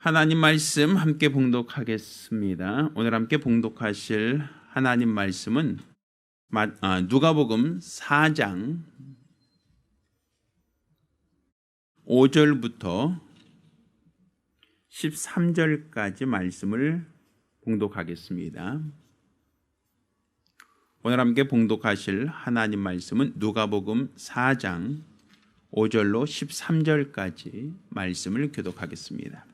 하나님 말씀 함께 봉독하겠습니다. 오늘 함께 봉독하실 하나님 말씀은 누가복음 4장 5절부터 13절까지 말씀을 봉독하겠습니다. 오늘 함께 봉독하실 하나님 말씀은 누가복음 4장 5절로 13절까지 말씀을 교독하겠습니다.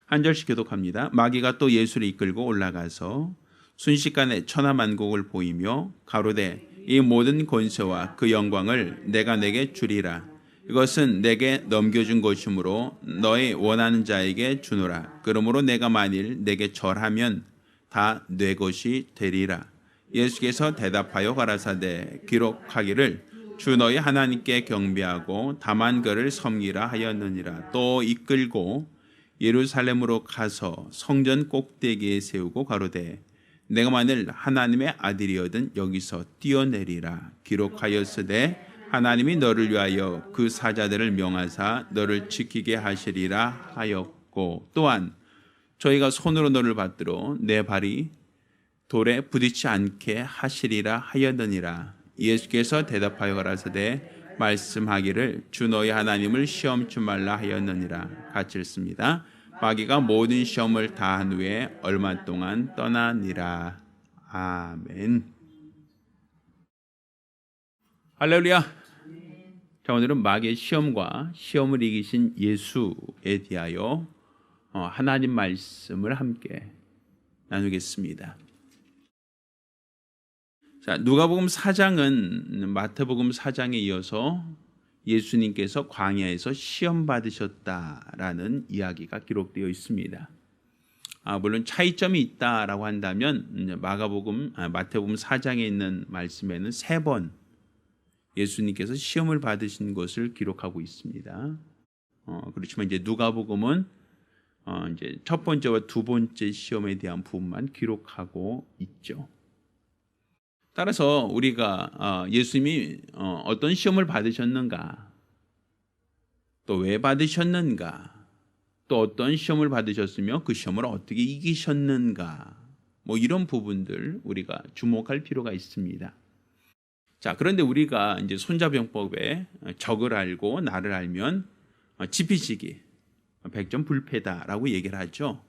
한 절씩 교독합니다. 마귀가 또 예수를 이끌고 올라가서 순식간에 천하만국을 보이며 가로되 이 모든 권세와 그 영광을 내가 내게 주리라. 이것은 내게 넘겨준 것이므로 너희 원하는 자에게 주노라. 그러므로 내가 만일 내게 절하면 다 내 것이 되리라. 예수께서 대답하여 가라사대 기록하기를 주 너희 하나님께 경배하고 다만 그를 섬기라 하였느니라. 또 이끌고 예루살렘으로 가서 성전 꼭대기에 세우고 가로되 내가 만일 하나님의 아들이거든 여기서 뛰어내리라. 기록하였으되 하나님이 너를 위하여 그 사자들을 명하사 너를 지키게 하시리라 하였고 또한 저희가 손으로 너를 받들어 내 발이 돌에 부딪히지 않게 하시리라 하였느니라. 예수께서 대답하여 가라사대 말씀하기를 주 너희 하나님을 시험치 말라 하였느니라. 같이 읽습니다. 마귀가 모든 시험을 다한 후에 얼마 동안 떠나니라. 아멘. 할렐루야. 자, 오늘은 마귀의 시험과 시험을 이기신 예수에 대하여 하나님 말씀을 함께 나누겠습니다. 자, 누가복음 4장은 마태복음 4장에 이어서 예수님께서 광야에서 시험 받으셨다라는 이야기가 기록되어 있습니다. 물론 차이점이 있다라고 한다면 마태복음 4장에 있는 말씀에는 3번 예수님께서 시험을 받으신 것을 기록하고 있습니다. 그렇지만 이제 누가복음은 이제 첫 번째와 두 번째 시험에 대한 부분만 기록하고 있죠. 따라서 우리가 예수님이 어떤 시험을 받으셨는가, 또 왜 받으셨는가, 또 어떤 시험을 받으셨으며 그 시험을 어떻게 이기셨는가, 이런 부분들 우리가 주목할 필요가 있습니다. 자, 그런데 우리가 이제 손자병법에 적을 알고 나를 알면 지피지기, 백전불패다라고 얘기를 하죠.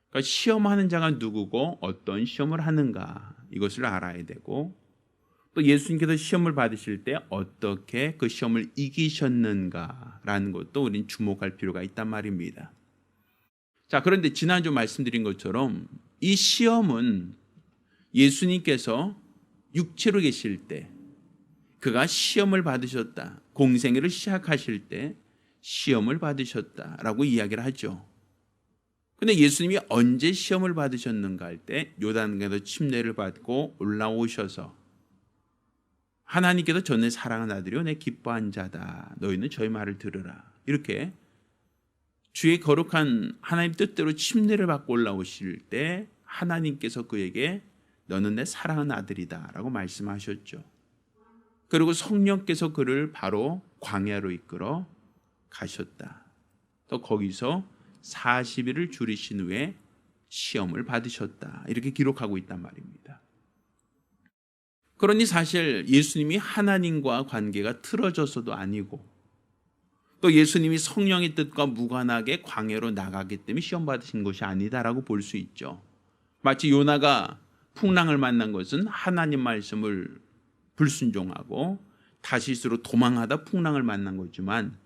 그러니까 시험하는 자가 누구고 어떤 시험을 하는가 이것을 알아야 되고 또 예수님께서 시험을 받으실 때 어떻게 그 시험을 이기셨는가라는 것도 우리는 주목할 필요가 있단 말입니다. 자, 그런데 지난주 말씀드린 것처럼 이 시험은 예수님께서 육체로 계실 때 그가 시험을 받으셨다. 공생애를 시작하실 때 시험을 받으셨다라고 이야기를 하죠. 근데 예수님이 언제 시험을 받으셨는가 할 때 요단강에서 침례를 받고 올라오셔서 하나님께서 전에 사랑하는 아들이요 내 기뻐한 자다. 너희는 저희 말을 들으라. 이렇게 주의 거룩한 하나님 뜻대로 침례를 받고 올라오실 때 하나님께서 그에게 너는 내 사랑하는 아들이다 라고 말씀하셨죠. 그리고 성령께서 그를 바로 광야로 이끌어 가셨다. 또 거기서 40일을 줄이신 후에 시험을 받으셨다. 이렇게 기록하고 있단 말입니다. 그러니 사실 예수님이 하나님과 관계가 틀어져서도 아니고 또 예수님이 성령의 뜻과 무관하게 광야로 나가기 때문에 시험 받으신 것이 아니다라고 볼 수 있죠. 마치 요나가 풍랑을 만난 것은 하나님 말씀을 불순종하고 다시스로 도망하다 풍랑을 만난 거지만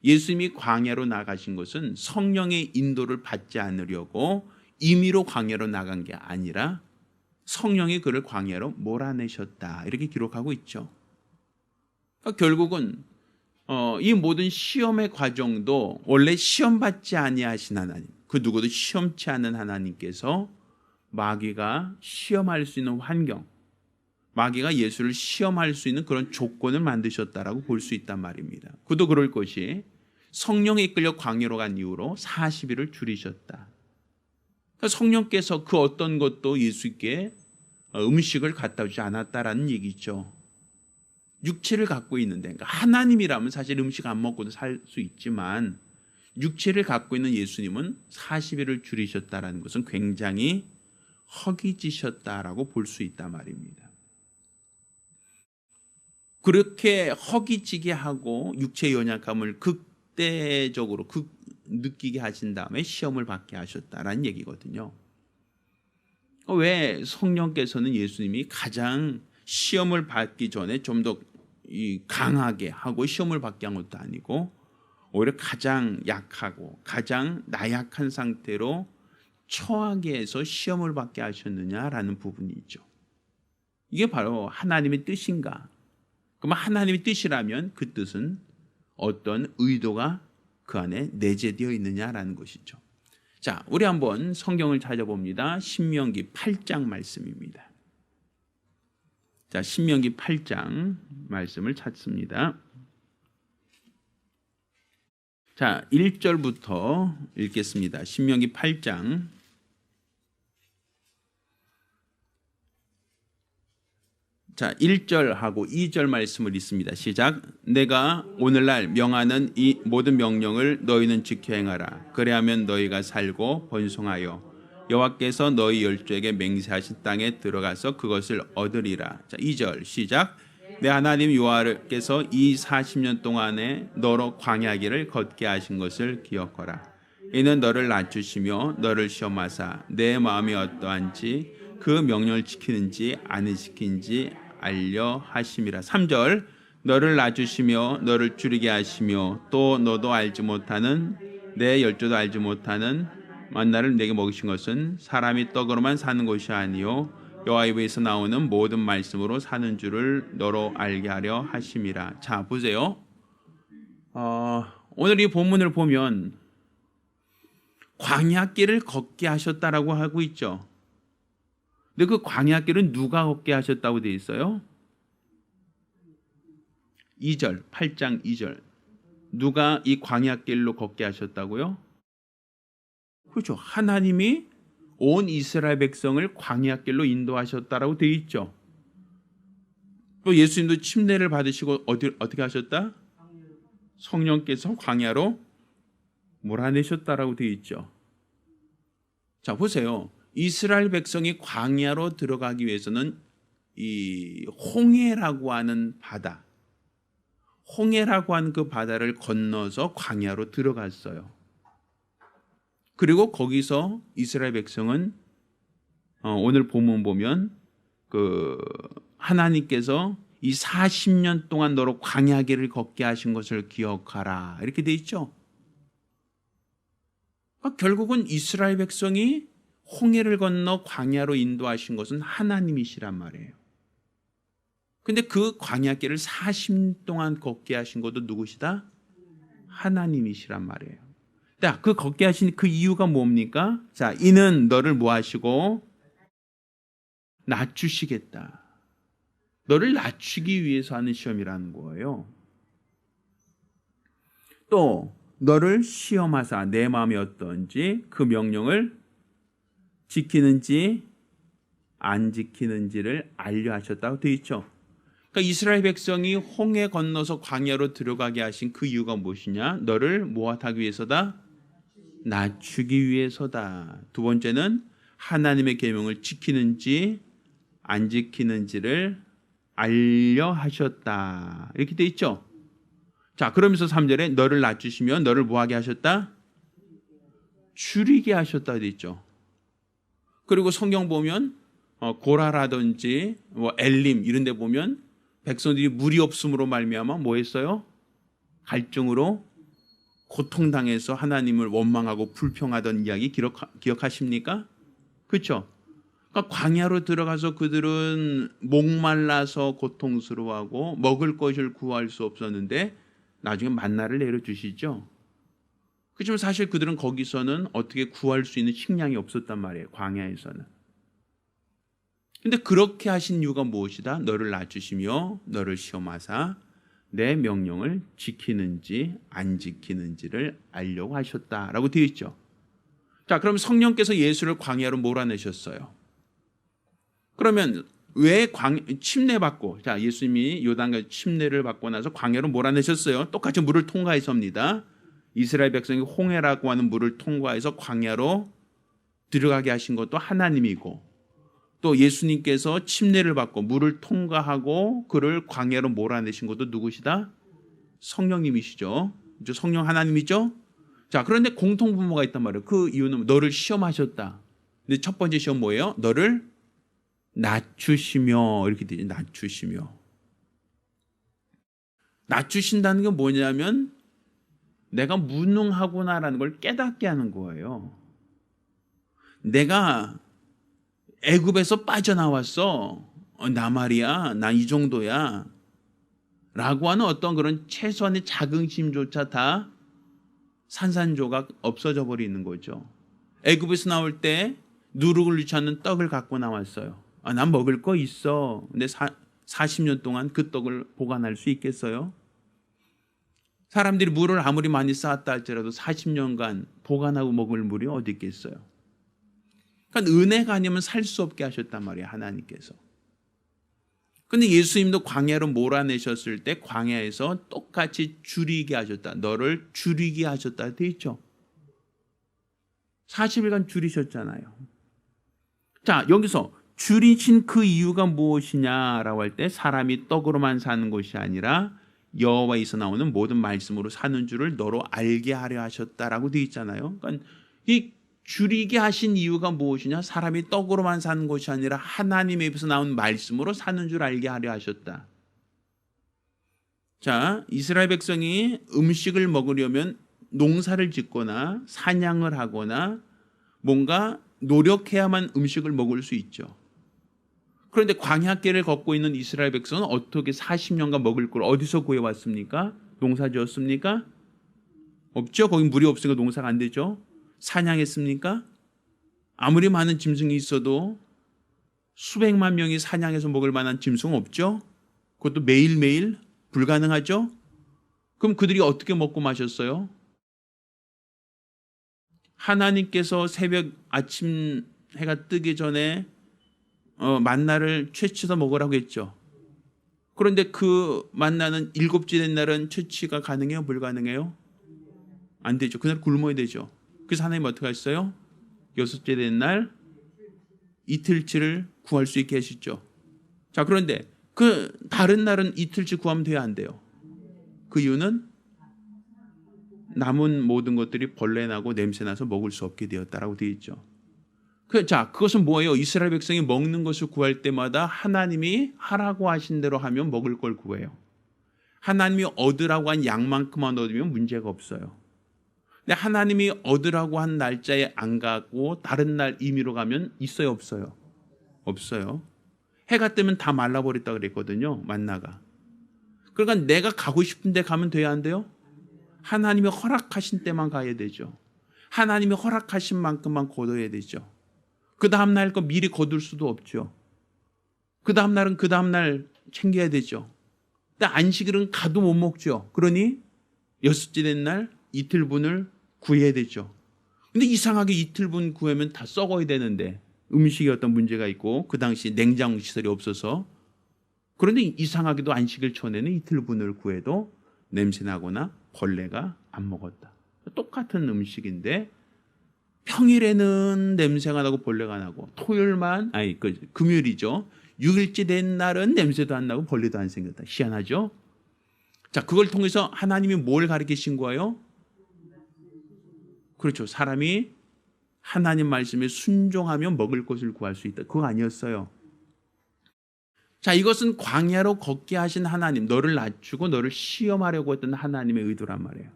예수님이 광야로 나가신 것은 성령의 인도를 받지 않으려고 임의로 광야로 나간 게 아니라 성령이 그를 광야로 몰아내셨다. 이렇게 기록하고 있죠. 그러니까 결국은 이 모든 시험의 과정도 원래 시험 받지 아니하신 하나님, 그 누구도 시험치 않은 하나님께서 마귀가 시험할 수 있는 환경, 마귀가 예수를 시험할 수 있는 그런 조건을 만드셨다라고 볼 수 있단 말입니다. 그도 그럴 것이 성령에 이끌려 광야로 간 이후로 40일을 줄이셨다. 그러니까 성령께서 그 어떤 것도 예수께 음식을 갖다 주지 않았다라는 얘기죠. 육체를 갖고 있는데, 그러니까 하나님이라면 사실 음식 안 먹고도 살 수 있지만 육체를 갖고 있는 예수님은 40일을 줄이셨다는 것은 굉장히 허기지셨다라고 볼 수 있단 말입니다. 그렇게 허기지게 하고 육체의 연약함을 극대적으로 느끼게 하신 다음에 시험을 받게 하셨다라는 얘기거든요. 왜 성령께서는 예수님이 가장 시험을 받기 전에 좀 더 강하게 하고 시험을 받게 한 것도 아니고 오히려 가장 약하고 가장 나약한 상태로 처하게 해서 시험을 받게 하셨느냐라는 부분이 있죠. 이게 바로 하나님의 뜻인가? 그럼 하나님의 뜻이라면 그 뜻은 어떤 의도가 그 안에 내재되어 있느냐라는 것이죠. 자, 우리 한번 성경을 찾아봅니다. 신명기 8장 말씀입니다. 자, 신명기 8장 말씀을 찾습니다. 자, 1절부터 읽겠습니다. 신명기 8장. 자, 1절하고 2절 말씀을 읽습니다. 시작. 내가 오늘날 명하는 이 모든 명령을 너희는 지켜 행하라. 그래야면 너희가 살고 번성하여 여호와께서 너희 열조에게 맹세하신 땅에 들어가서 그것을 얻으리라. 자, 2절 시작. 내 하나님 여호와께서 이 40년 동안에 너로 광야길을 걷게 하신 것을 기억하라. 이는 너를 낮추시며 너를 시험하사 내 마음이 어떠한지 그 명령을 지키는지 안 지키는지 알려 하심이라. 3절 너를 낮추시며 너를 줄이게 하시며 또 너도 알지 못하는 내 열조도 알지 못하는 만나를 내게 먹이신 것은 사람이 떡으로만 사는 것이 아니요 여호와 입에서 나오는 모든 말씀으로 사는 줄을 너로 알게 하려 하심이라. 자, 보세요. 오늘 이 본문을 보면 광야길을 걷게 하셨다라고 하고 있죠. 근데 그 광야길은 누가 걷게 하셨다고 되어 있어요? 2절, 8장 2절. 누가 이 광야길로 걷게 하셨다고요? 그렇죠. 하나님이 온 이스라엘 백성을 광야길로 인도하셨다라고 되어 있죠. 또 예수님도 침례를 받으시고 어떻게 하셨다? 성령께서 광야로 몰아내셨다라고 되어 있죠. 자, 보세요. 이스라엘 백성이 광야로 들어가기 위해서는 이 홍해라고 하는 바다, 홍해라고 하는 그 바다를 건너서 광야로 들어갔어요. 그리고 거기서 이스라엘 백성은 오늘 본문 보면 그 하나님께서 이 40년 동안 너로 광야길을 걷게 하신 것을 기억하라 이렇게 돼 있죠. 결국은 이스라엘 백성이 홍해를 건너 광야로 인도하신 것은 하나님이시란 말이에요. 근데 그 광야길을 40년 동안 걷게 하신 것도 누구시다? 하나님이시란 말이에요. 자, 그 걷게 하신 그 이유가 뭡니까? 자, 이는 너를 뭐 하시고 낮추시겠다. 너를 낮추기 위해서 하는 시험이라는 거예요. 또 너를 시험하사 내 마음이 어떤지 그 명령을 지키는지 안 지키는지를 알려 하셨다고 되어 있죠. 그러니까 이스라엘 백성이 홍해 건너서 광야로 들어가게 하신 그 이유가 무엇이냐? 너를 뭐하기 위해서다? 낮추기 위해서다. 두 번째는 하나님의 계명을 지키는지 안 지키는지를 알려 하셨다. 이렇게 돼 있죠. 자, 그러면서 3절에 너를 낮추시며 너를 뭐하게 하셨다? 줄이게 하셨다 돼 있죠. 그리고 성경 보면 고라라든지 엘림 이런 데 보면 백성들이 물이 없음으로 말미암아 뭐 했어요? 갈증으로 고통당해서 하나님을 원망하고 불평하던 이야기 기억하십니까? 그렇죠? 그러니까 광야로 들어가서 그들은 목말라서 고통스러워하고 먹을 것을 구할 수 없었는데 나중에 만나를 내려주시죠. 그렇지만 사실 그들은 거기서는 어떻게 구할 수 있는 식량이 없었단 말이에요. 광야에서는. 근데 그렇게 하신 이유가 무엇이다? 너를 낮추시며 너를 시험하사 내 명령을 지키는지 안 지키는지를 알려고 하셨다라고 되어 있죠. 자, 그럼 성령께서 예수를 광야로 몰아내셨어요. 그러면 왜 침례 받고, 자, 예수님이 요단강 침례를 받고 나서 광야로 몰아내셨어요. 똑같이 물을 통과해서입니다. 이스라엘 백성이 홍해라고 하는 물을 통과해서 광야로 들어가게 하신 것도 하나님이고, 또 예수님께서 침례를 받고 물을 통과하고 그를 광야로 몰아내신 것도 누구시다? 성령님이시죠. 성령 하나님이죠. 자, 그런데 공통분모가 있단 말이에요. 그 이유는 너를 시험하셨다. 근데 첫 번째 시험 뭐예요? 너를 낮추시며, 이렇게 되죠. 낮추시며. 낮추신다는 게 뭐냐면 내가 무능하구나라는 걸 깨닫게 하는 거예요. 내가 애굽에서 빠져나왔어. 나 말이야. 나 이 정도야. 라고 하는 어떤 그런 최소한의 자긍심조차 다 산산조각 없어져 버리는 거죠. 애굽에서 나올 때 누룩을 넣지 않는 떡을 갖고 나왔어요. 난 먹을 거 있어. 근데 40년 동안 그 떡을 보관할 수 있겠어요? 사람들이 물을 아무리 많이 쌓았다 할지라도 40년간 보관하고 먹을 물이 어디 있겠어요? 그러니까 은혜가 아니면 살 수 없게 하셨단 말이에요, 하나님께서. 근데 예수님도 광야로 몰아내셨을 때 광야에서 똑같이 줄이게 하셨다. 너를 줄이게 하셨다 돼 있죠. 40일간 줄이셨잖아요. 자, 여기서 줄이신 그 이유가 무엇이냐라고 할 때 사람이 떡으로만 사는 것이 아니라 여호와에서 나오는 모든 말씀으로 사는 줄을 너로 알게 하려 하셨다라고 돼 있잖아요. 그러니까 이 줄이게 하신 이유가 무엇이냐? 사람이 떡으로만 사는 것이 아니라 하나님의 입에서 나온 말씀으로 사는 줄 알게 하려 하셨다. 자, 이스라엘 백성이 음식을 먹으려면 농사를 짓거나 사냥을 하거나 뭔가 노력해야만 음식을 먹을 수 있죠. 그런데 광야길을 걷고 있는 이스라엘 백성은 어떻게 40년간 먹을 걸 어디서 구해왔습니까? 농사 지었습니까? 없죠. 거기 물이 없으니까 농사가 안 되죠. 사냥했습니까? 아무리 많은 짐승이 있어도 수백만 명이 사냥해서 먹을 만한 짐승은 없죠. 그것도 매일매일 불가능하죠. 그럼 그들이 어떻게 먹고 마셨어요? 하나님께서 새벽 아침 해가 뜨기 전에 만나를 채취해서 먹으라고 했죠. 그런데 그 만나는 7째 된 날은 채취가 가능해요? 불가능해요? 안 되죠. 그날 굶어야 되죠. 그래서 하나님 어떻게 하셨어요? 6째 된 날 이틀치를 구할 수 있게 하셨죠. 자, 그런데 그 다른 날은 이틀치 구하면 돼야 안 돼요? 그 이유는 남은 모든 것들이 벌레 나고 냄새 나서 먹을 수 없게 되었다라고 되어 있죠. 자, 그것은 뭐예요? 이스라엘 백성이 먹는 것을 구할 때마다 하나님이 하라고 하신 대로 하면 먹을 걸 구해요. 하나님이 얻으라고 한 양만큼만 얻으면 문제가 없어요. 근데 하나님이 얻으라고 한 날짜에 안 가고 다른 날 임의로 가면 있어요, 없어요? 없어요. 해가 뜨면 다 말라버렸다 그랬거든요, 만나가. 그러니까 내가 가고 싶은 데 가면 돼야 안 돼요? 하나님이 허락하신 때만 가야 되죠. 하나님이 허락하신 만큼만 거둬야 되죠. 그 다음 날 거 미리 거둘 수도 없죠. 그 다음 날은 그 다음 날 챙겨야 되죠. 근데 안식일은 가도 못 먹죠. 그러니 6째 된 날 이틀분을 구해야 되죠. 근데 이상하게 이틀분 구하면 다 썩어야 되는데 음식에 어떤 문제가 있고 그 당시 냉장 시설이 없어서, 그런데 이상하게도 안식일 전에는 이틀분을 구해도 냄새나거나 벌레가 안 먹었다. 똑같은 음식인데 평일에는 냄새가 나고 벌레가 나고 금요일이죠. 6일째 된 날은 냄새도 안 나고 벌레도 안 생겼다. 희한하죠? 자, 그걸 통해서 하나님이 뭘 가르치신 거예요? 그렇죠. 사람이 하나님 말씀에 순종하면 먹을 것을 구할 수 있다. 그거 아니었어요. 자, 이것은 광야로 걷게 하신 하나님, 너를 낮추고 너를 시험하려고 했던 하나님의 의도란 말이에요.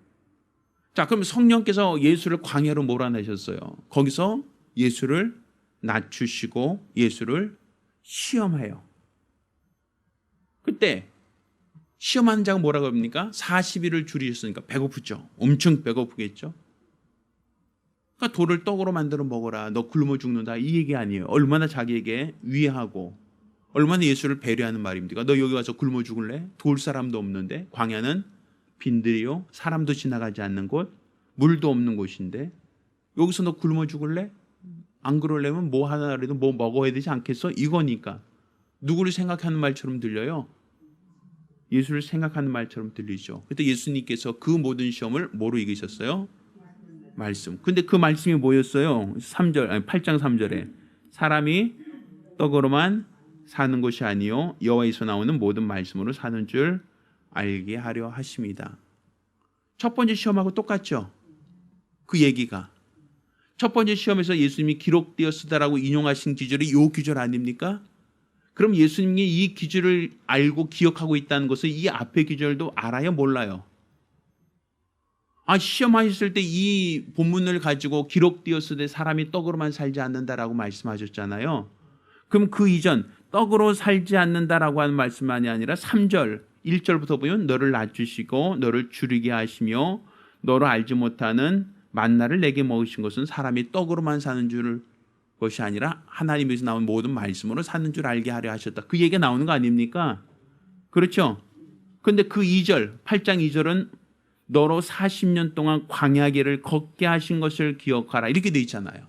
자, 그럼 성령께서 예수를 광야로 몰아내셨어요. 거기서 예수를 낮추시고 예수를 시험해요. 그때 시험하는 자가 뭐라고 합니까? 40일을 줄이셨으니까 배고프죠. 엄청 배고프겠죠. 그러니까 돌을 떡으로 만들어 먹어라. 너 굶어 죽는다. 이 얘기 아니에요. 얼마나 자기에게 위하고 얼마나 예수를 배려하는 말입니까? 너 여기 와서 굶어 죽을래? 도울 사람도 없는데. 광야는 빈들이요, 사람도 지나가지 않는 곳, 물도 없는 곳인데 여기서 너 굶어 죽을래? 안 그러려면 뭐 하나라도 뭐 먹어야 되지 않겠어? 이거니까. 누구를 생각하는 말처럼 들려요? 예수를 생각하는 말처럼 들리죠. 그때 예수님께서 그 모든 시험을 뭐로 이기셨어요? 말씀. 근데 그 말씀이 뭐였어요? 8장 3절에 사람이 떡으로만 사는 것이 아니요 여호와에서 나오는 모든 말씀으로 사는 줄 알게 하려 하십니다. 첫 번째 시험하고 똑같죠? 그 얘기가. 첫 번째 시험에서 예수님이 기록되었으다라고 인용하신 기절이 이 기절 아닙니까? 그럼 예수님이 이 기절을 알고 기억하고 있다는 것을 이 앞의 기절도 알아요? 몰라요? 시험하셨을 때 이 본문을 가지고 기록되었으되 사람이 떡으로만 살지 않는다라고 말씀하셨잖아요. 그럼 그 이전 떡으로 살지 않는다라고 하는 말씀만이 아니라 3절 1절부터 보면 너를 낮추시고 너를 줄이게 하시며 너로 알지 못하는 만나를 내게 먹으신 것은 사람이 떡으로만 사는 줄 것이 아니라 하나님에서 나온 모든 말씀으로 사는 줄 알게 하려 하셨다. 그 얘기가 나오는 거 아닙니까? 그렇죠? 근데 그 2절 8장 2절은 너로 40년 동안 광야길을 걷게 하신 것을 기억하라 이렇게 돼 있잖아요.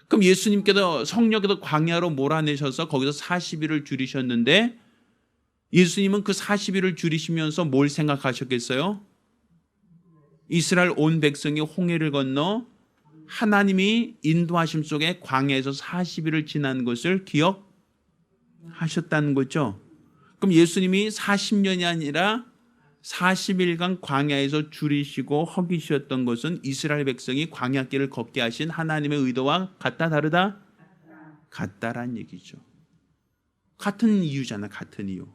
그럼 예수님께서 성령께서 광야로 몰아내셔서 거기서 40일을 줄이셨는데 예수님은 그 40일을 줄이시면서 뭘 생각하셨겠어요? 이스라엘 온 백성이 홍해를 건너 하나님이 인도하심 속에 광야에서 40일을 지난 것을 기억하셨다는 거죠. 그럼 예수님이 40년이 아니라 40일간 광야에서 줄이시고 허기셨던 것은 이스라엘 백성이 광야길을 걷게 하신 하나님의 의도와 같다 다르다? 같다란 얘기죠. 같은 이유잖아. 같은 이유.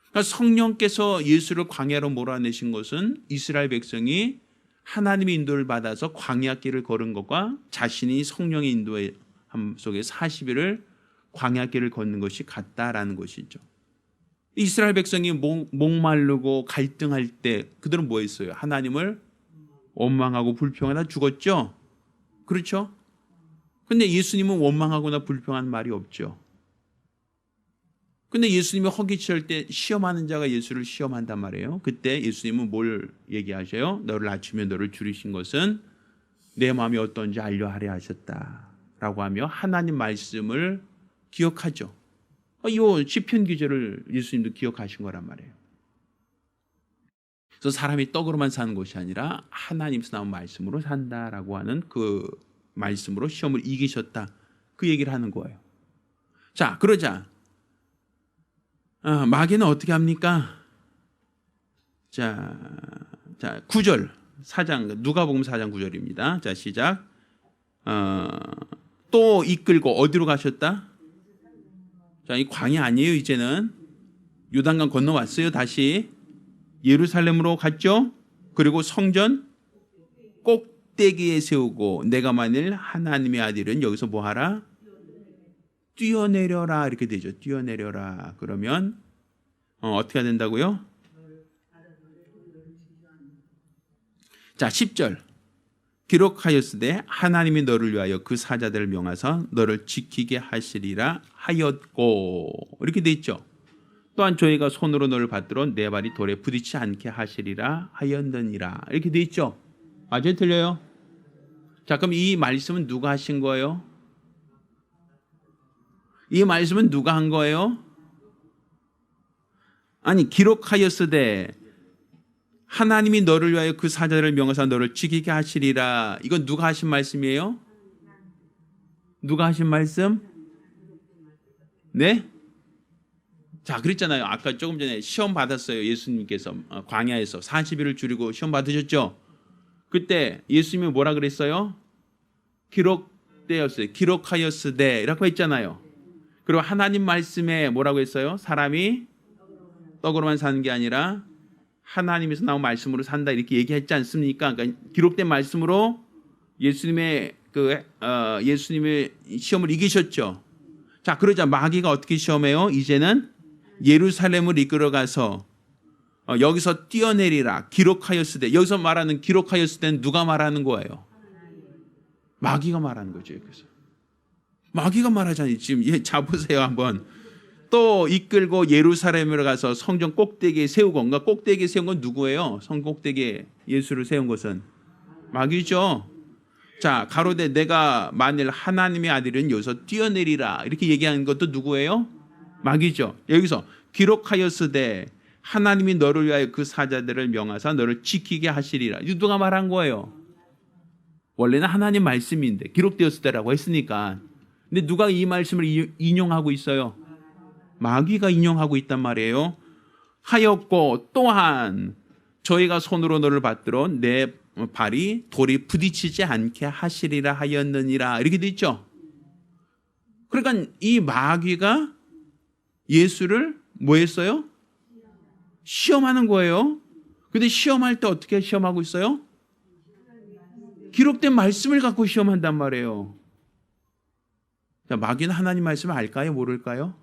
그러니까 성령께서 예수를 광야로 몰아내신 것은 이스라엘 백성이 하나님의 인도를 받아서 광야길을 걸은 것과 자신이 성령의 인도함 속에 40일을 광야길을 걷는 것이 같다라는 것이죠. 이스라엘 백성이 목마르고 갈등할 때 그들은 뭐 했어요? 하나님을 원망하고 불평하다 죽었죠? 그렇죠? 근데 예수님은 원망하거나 불평하는 말이 없죠. 근데 예수님이 허기칠 때 시험하는 자가 예수를 시험한단 말이에요. 그때 예수님은 뭘 얘기하셔요? 너를 낮추며 너를 줄이신 것은 내 마음이 어떤지 알려 하려 하셨다라고 하며 하나님 말씀을 기억하죠. 이 시편 기절을 예수님도 기억하신 거란 말이에요. 그래서 사람이 떡으로만 사는 것이 아니라 하나님에서 나온 말씀으로 산다라고 하는 그 말씀으로 시험을 이기셨다. 그 얘기를 하는 거예요. 자, 그러자 마귀는 어떻게 합니까? 자 9절 4장 누가복음 4장 9절입니다. 자, 시작. 또 이끌고 어디로 가셨다? 자, 이 광야 아니에요. 이제는 요단강 건너왔어요. 다시 예루살렘으로 갔죠. 그리고 성전 꼭대기에 세우고 내가 만일 하나님의 아들은 여기서 뭐하라? 뛰어내려라 이렇게 되죠. 뛰어내려라. 그러면 어떻게 된다고요? 자, 10절 기록하였으되 하나님이 너를 위하여 그 사자들을 명하사 너를 지키게 하시리라 하였고 이렇게 돼 있죠. 또한 저희가 손으로 너를 받들어 내 발이 돌에 부딪히지 않게 하시리라 하였느니라 이렇게 돼 있죠. 맞아요? 틀려요? 자, 그럼 이 말씀은 누가 하신 거예요? 이 말씀은 누가 한 거예요? 아니, 기록하였으되 하나님이 너를 위하여 그 사자를 명하사 너를 지키게 하시리라. 이건 누가 하신 말씀이에요? 누가 하신 말씀? 네? 자, 그랬잖아요. 아까 조금 전에 시험 받았어요. 예수님께서 광야에서 40일을 줄이고 시험 받으셨죠? 그때 예수님이 뭐라 그랬어요? 기록되었어요. 기록하였으되 라고 했잖아요. 그리고 하나님 말씀에 뭐라고 했어요? 사람이 떡으로만 사는 게 아니라 하나님에서 나온 말씀으로 산다 이렇게 얘기했지 않습니까? 그러니까 기록된 말씀으로 예수님의 예수님의 시험을 이기셨죠. 자, 그러자 마귀가 어떻게 시험해요? 이제는 예루살렘을 이끌어가서 여기서 뛰어내리라 기록하였으되 여기서 말하는 기록하였을 때는 누가 말하는 거예요? 마귀가 말하는 거죠. 여기서 마귀가 말하잖아요. 지금 자 보세요 한번. 또 이끌고 예루살렘으로 가서 성전 꼭대기에 세우고, 그러니까 꼭대기에 세운 건 누구예요? 성 꼭대기에 예수를 세운 것은 마귀죠. 자, 가로되 내가 만일 하나님의 아들은 여기서 뛰어내리라 이렇게 얘기하는 것도 누구예요? 마귀죠. 여기서 기록하였으되 하나님이 너를 위하여 그 사자들을 명하사 너를 지키게 하시리라. 이거 누가 말한 거예요? 원래는 하나님 말씀인데 기록되었을 때라고 했으니까. 근데 누가 이 말씀을 인용하고 있어요? 마귀가 인용하고 있단 말이에요. 하였고 또한 저희가 손으로 너를 받들어 내 발이 돌이 부딪히지 않게 하시리라 하였느니라. 이렇게 돼 있죠. 그러니까 이 마귀가 예수를 뭐 했어요? 시험하는 거예요. 근데 시험할 때 어떻게 시험하고 있어요? 기록된 말씀을 갖고 시험한단 말이에요. 자, 마귀는 하나님 말씀을 알까요? 모를까요?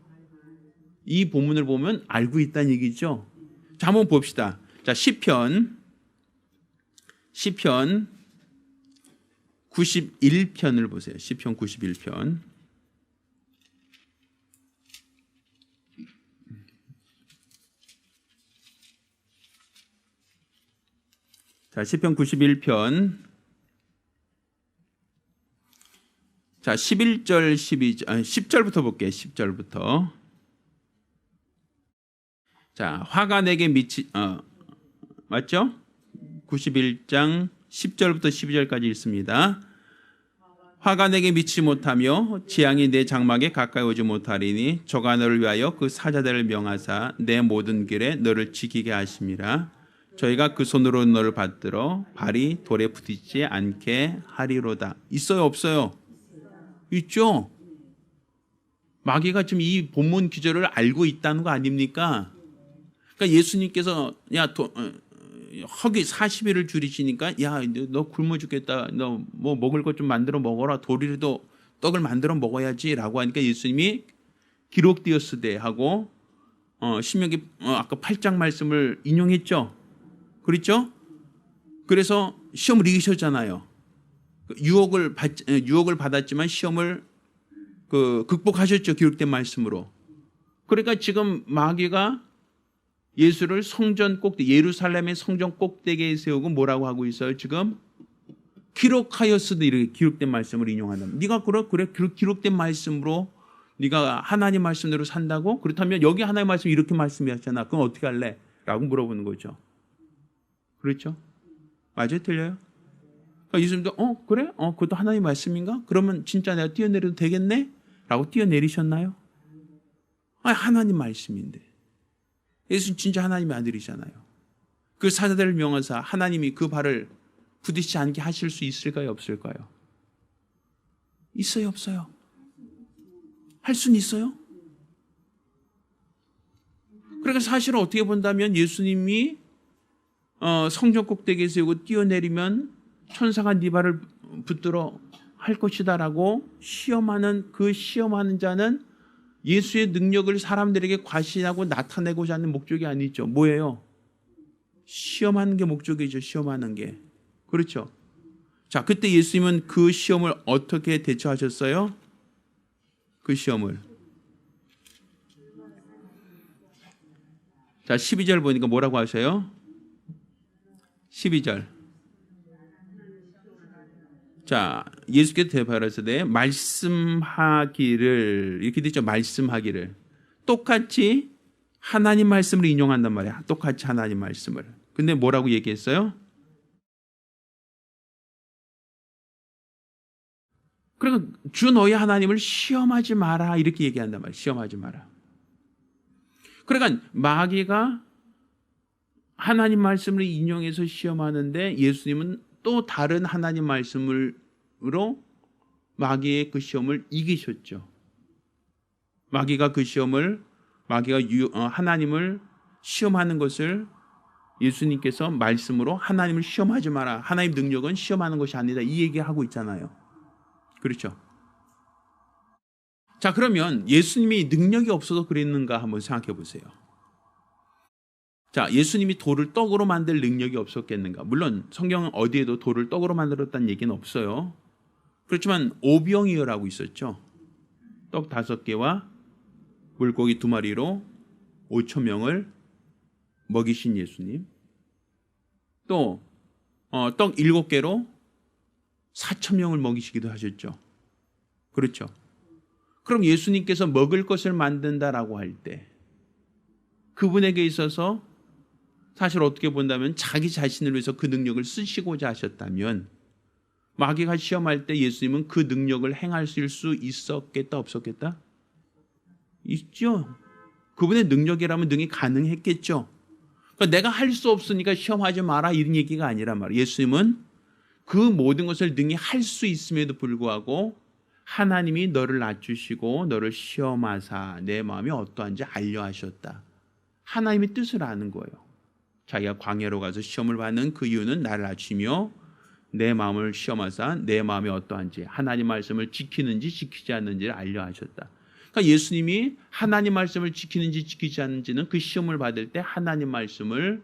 이 본문을 보면 알고 있다는 얘기죠. 자, 한번 봅시다. 자, 시편 91편을 보세요. 시편 91편. 자, 시편 91편. 자, 11절, 10절부터 볼게요. 10절부터. 자, 화가 내게 맞죠? 91장 10절부터 12절까지 읽습니다. 화가 내게 미치지 못하며 재앙이 내 장막에 가까이 오지 못하리니 저가 너를 위하여 그 사자들을 명하사 내 모든 길에 너를 지키게 하심이라. 저희가 그 손으로 너를 받들어 발이 돌에 부딪히지 않게 하리로다. 있어요, 없어요? 있죠. 마귀가 지금 이 본문 기절을 알고 있다는 거 아닙니까? 그러니까 예수님께서 허기 40일을 줄이시니까 야, 너 굶어 죽겠다. 너 뭐 먹을 것 좀 만들어 먹어라. 돌이라도 떡을 만들어 먹어야지라고 하니까 예수님이 기록되었으되 하고 신명기 아까 8장 말씀을 인용했죠. 그렇죠? 그래서 시험을 이기셨잖아요. 유혹을 받았지만 시험을 극복하셨죠. 기록된 말씀으로. 그러니까 지금 마귀가 예수를 성전 꼭대기, 예루살렘의 성전 꼭대기에 세우고 뭐라고 하고 있어요? 지금 기록하였으되 이렇게 기록된 말씀을 인용한다. 네가 그래 기록된 말씀으로 네가 하나님 말씀대로 산다고? 그렇다면 여기 하나님 말씀 이렇게 말씀하셨잖아. 그럼 어떻게 할래? 라고 물어보는 거죠. 그렇죠? 맞아요? 틀려요? 그러니까 예수님도 그래? 그것도 하나님 말씀인가? 그러면 진짜 내가 뛰어내려도 되겠네? 라고 뛰어내리셨나요? 하나님 말씀인데. 예수는 진짜 하나님의 아들이잖아요. 그 사자들을 명하사 하나님이 그 발을 부딪히지 않게 하실 수 있을까요? 없을까요? 있어요? 없어요? 할 수는 있어요? 그러니까 사실은 어떻게 본다면 예수님이 성전 꼭대기에 세우고 뛰어내리면 천사가 네 발을 붙들어 할 것이다라고 시험하는 자는 예수의 능력을 사람들에게 과시하고 나타내고자 하는 목적이 아니죠. 뭐예요? 시험하는 게 목적이죠. 시험하는 게. 그렇죠? 자, 그때 예수님은 그 시험을 어떻게 대처하셨어요? 그 시험을. 자, 12절 보니까 뭐라고 하셔요? 12절. 자, 예수께서 대답하시되 말씀하기를 이렇게 되죠. 말씀하기를 똑같이 하나님 말씀을 인용한단 말이야. 똑같이 하나님 말씀을. 근데 뭐라고 얘기했어요? 그러니까 주 너희 하나님을 시험하지 마라 이렇게 얘기한단 말이야. 시험하지 마라. 그러니까 마귀가 하나님 말씀을 인용해서 시험하는데 예수님은 또 다른 하나님 말씀으로 마귀의 그 시험을 이기셨죠. 마귀가 하나님을 시험하는 것을 예수님께서 말씀으로 하나님을 시험하지 마라. 하나님 능력은 시험하는 것이 아니다. 이 얘기하고 있잖아요. 그렇죠? 자, 그러면 예수님이 능력이 없어서 그랬는가 한번 생각해 보세요. 자, 예수님이 돌을 떡으로 만들 능력이 없었겠는가? 물론 성경은 어디에도 돌을 떡으로 만들었다는 얘기는 없어요. 그렇지만 오병이어라고 있었죠. 떡 5개와 물고기 2마리로 5,000명을 먹이신 예수님. 또 떡 7개로 4,000명을 먹이시기도 하셨죠. 그렇죠. 그럼 예수님께서 먹을 것을 만든다라고 할 때 그분에게 있어서 사실 어떻게 본다면 자기 자신을 위해서 그 능력을 쓰시고자 하셨다면 마귀가 시험할 때 예수님은 그 능력을 행하실 수 있었겠다 없었겠다? 있죠. 그분의 능력이라면 능히 가능했겠죠. 그러니까 내가 할 수 없으니까 시험하지 마라 이런 얘기가 아니란 말이에요. 예수님은 그 모든 것을 능히 할 수 있음에도 불구하고 하나님이 너를 낮추시고 너를 시험하사 내 마음이 어떠한지 알려 하셨다. 하나님의 뜻을 아는 거예요. 자기가 광야로 가서 시험을 받는 그 이유는 나를 낮추며 내 마음을 시험하사 내 마음이 어떠한지 하나님 말씀을 지키는지 지키지 않는지를 알려 하셨다. 그러니까 예수님이 하나님 말씀을 지키는지 지키지 않는지는 그 시험을 받을 때 하나님 말씀을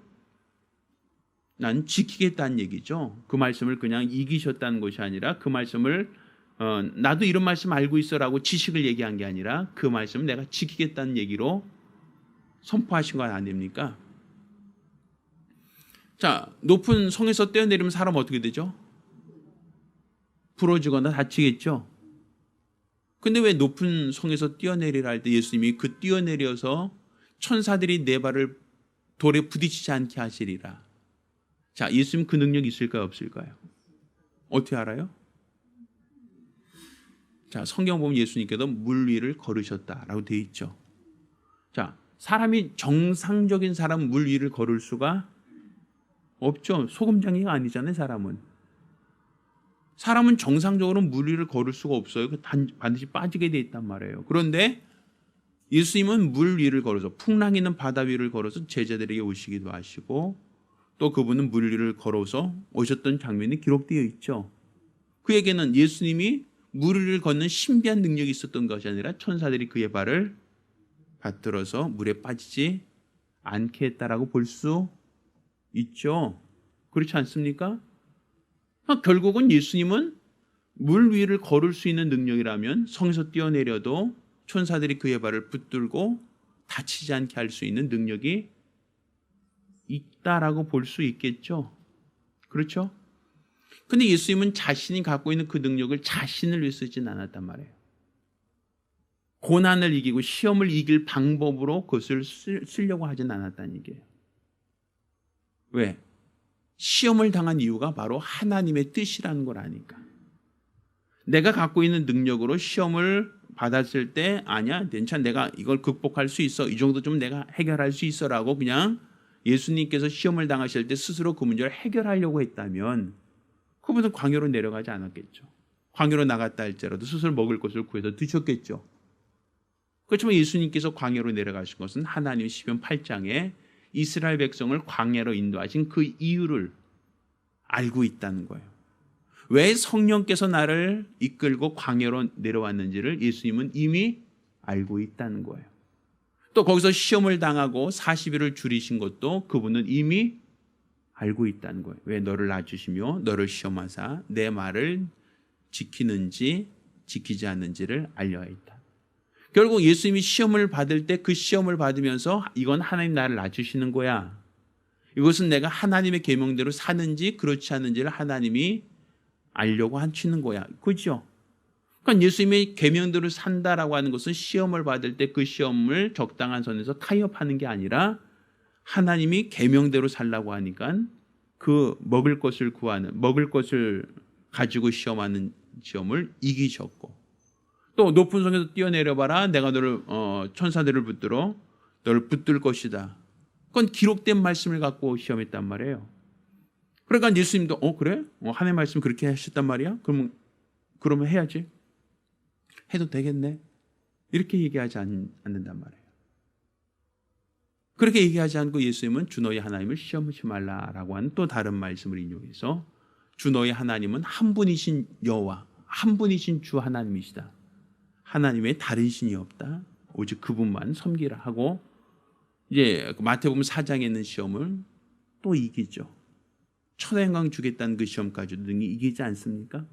난 지키겠다는 얘기죠. 그 말씀을 그냥 이기셨다는 것이 아니라 그 말씀을 나도 이런 말씀 알고 있어라고 지식을 얘기한 게 아니라 그 말씀을 내가 지키겠다는 얘기로 선포하신 건 아닙니까? 자, 높은 성에서 뛰어내리면 사람 어떻게 되죠? 부러지거나 다치겠죠. 근데 왜 높은 성에서 뛰어내리라 할 때 예수님이 그 뛰어내려서 천사들이 내 발을 돌에 부딪히지 않게 하시리라. 자, 예수님 그 능력이 있을까요 없을까요? 어떻게 알아요? 자, 성경 보면 예수님께서 물 위를 걸으셨다라고 되어 있죠. 자, 사람이 정상적인 사람은 물 위를 걸을 수가 없죠. 소금장이가 아니잖아요. 사람은 정상적으로 물 위를 걸을 수가 없어요. 반드시 빠지게 돼 있단 말이에요. 그런데 예수님은 물 위를 걸어서 풍랑 있는 바다 위를 걸어서 제자들에게 오시기도 하시고 또 그분은 물 위를 걸어서 오셨던 장면이 기록되어 있죠. 그에게는 예수님이 물 위를 걷는 신비한 능력이 있었던 것이 아니라 천사들이 그의 발을 받들어서 물에 빠지지 않게 했다라고 볼 수 있죠. 그렇지 않습니까? 결국은 예수님은 물 위를 걸을 수 있는 능력이라면 성에서 뛰어내려도 천사들이 그의 발을 붙들고 다치지 않게 할 수 있는 능력이 있다라고 볼 수 있겠죠. 그렇죠? 근데 예수님은 자신이 갖고 있는 그 능력을 자신을 위해 쓰진 않았단 말이에요. 고난을 이기고 시험을 이길 방법으로 그것을 쓰려고 하진 않았다는 얘기예요. 왜? 시험을 당한 이유가 바로 하나님의 뜻이라는 걸 아니까. 내가 갖고 있는 능력으로 시험을 받았을 때 아니야, 괜찮아, 내가 이걸 극복할 수 있어, 이 정도 좀 내가 해결할 수 있어라고 그냥 예수님께서 시험을 당하실 때 스스로 그 문제를 해결하려고 했다면 그분은 광야로 내려가지 않았겠죠. 광야로 나갔다 할지라도 스스로 먹을 것을 구해서 드셨겠죠. 그렇지만 예수님께서 광야로 내려가신 것은 하나님 시편 8장에 이스라엘 백성을 광야로 인도하신 그 이유를 알고 있다는 거예요. 왜 성령께서 나를 이끌고 광야로 내려왔는지를 예수님은 이미 알고 있다는 거예요. 또 거기서 시험을 당하고 40일을 줄이신 것도 그분은 이미 알고 있다는 거예요. 왜 너를 낮추시며 너를 시험하사 내 말을 지키는지 지키지 않는지를 알려야 있다. 결국 예수님이 시험을 받을 때 그 시험을 받으면서 이건 하나님 나를 낮추시는 거야. 이것은 내가 하나님의 계명대로 사는지 그렇지 않은지를 하나님이 알려고 하시는 거야. 그렇죠? 그러니까 예수님의 계명대로 산다라고 하는 것은 시험을 받을 때 그 시험을 적당한 선에서 타협하는 게 아니라 하나님이 계명대로 살라고 하니까 그 먹을 것을 가지고 시험하는 시험을 이기셨고 또 높은 성에서 뛰어내려봐라. 내가 너를 천사들을 붙들어 너를 붙들 것이다. 그건 기록된 말씀을 갖고 시험했단 말이에요. 그러니까 예수님도 그래? 하나님 말씀 그렇게 하셨단 말이야? 그러면 해야지. 해도 되겠네. 이렇게 얘기하지 않는단 말이에요. 그렇게 얘기하지 않고 예수님은 주 너희 하나님을 시험하지 말라라고 하는 또 다른 말씀을 인용해서 주 너희 하나님은 한 분이신 여호와, 한 분이신 주 하나님이시다. 하나님의 다른 신이 없다. 오직 그분만 섬기라 하고 이제 마태복음 4장에 있는 시험을 또 이기죠. 천하영광 주겠다는 그 시험까지도 능히 이기지 않습니까?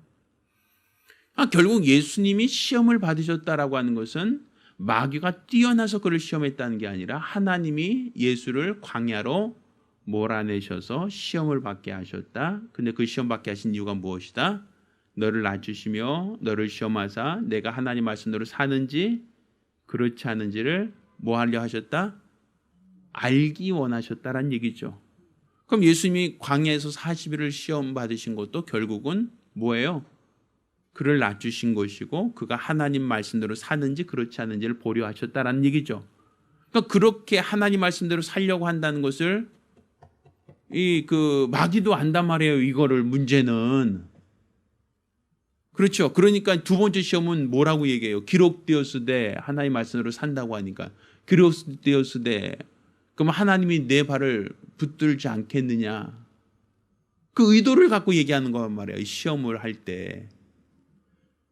결국 예수님이 시험을 받으셨다라고 하는 것은 마귀가 뛰어나서 그를 시험했다는 게 아니라 하나님이 예수를 광야로 몰아내셔서 시험을 받게 하셨다. 근데 그 시험 받게 하신 이유가 무엇이다? 너를 낮추시며 너를 시험하사 내가 하나님 말씀대로 사는지 그렇지 않은지를 뭐 하려 하셨다? 알기 원하셨다라는 얘기죠. 그럼 예수님이 광야에서 40일을 시험 받으신 것도 결국은 뭐예요? 그를 낮추신 것이고 그가 하나님 말씀대로 사는지 그렇지 않은지를 보려 하셨다라는 얘기죠. 그러니까 그렇게 하나님 말씀대로 살려고 한다는 것을 마귀도 안단 말이에요. 이거를 문제는. 그렇죠. 그러니까 두 번째 시험은 뭐라고 얘기해요? 기록되었으되 하나님 말씀대로 산다고 하니까 기록되었으되 그럼 하나님이 내 발을 붙들지 않겠느냐? 그 의도를 갖고 얘기하는 거란 말이에요. 시험을 할 때.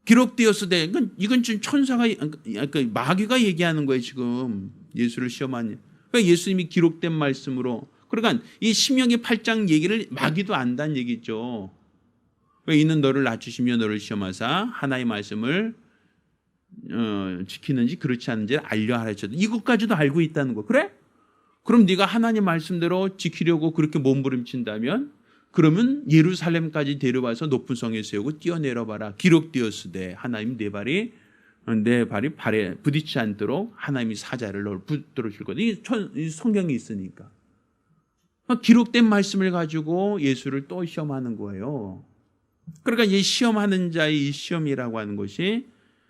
기록되었으되 이건 지금 천사가 마귀가 얘기하는 거예요. 지금 예수를 시험하니. 그러니까 예수님이 기록된 말씀으로 그러니까 이 신명기 8장 얘기를 마귀도 안다는 얘기죠. 이는 너를 낮추시며 너를 시험하사 하나의 말씀을 지키는지 그렇지 않은지를 알려 하셨다. 이것까지도 알고 있다는 거. 그래? 그럼 네가 하나님 말씀대로 지키려고 그렇게 몸부림친다면 그러면 예루살렘까지 데려와서 높은 성에 세우고 뛰어내려봐라. 기록되었으되 하나님 내 발이 발에 부딪히지 않도록 하나님이 사자를 너를 붙들어 줄 거다. 이 성경이 있으니까. 기록된 말씀을 가지고 예수를 또 시험하는 거예요. 그러니까 이 시험하는 자의 이 시험이라고 하는 것이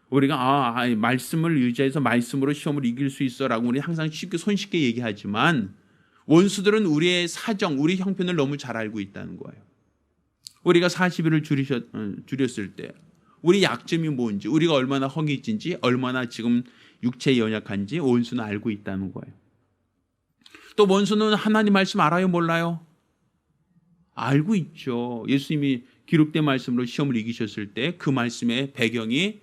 우리가 말씀을 의지해서 말씀으로 시험을 이길 수 있어라고 우리 항상 손쉽게 얘기하지만 원수들은 우리의 사정, 우리 형편을 너무 잘 알고 있다는 거예요. 우리가 40일을 줄였을 때 우리 약점이 뭔지, 우리가 얼마나 허기진지, 얼마나 지금 육체에 연약한지 원수는 알고 있다는 거예요. 또 원수는 하나님 말씀 알아요, 몰라요? 알고 있죠. 예수님이 기록된 말씀으로 시험을 이기셨을 때 그 말씀의 배경이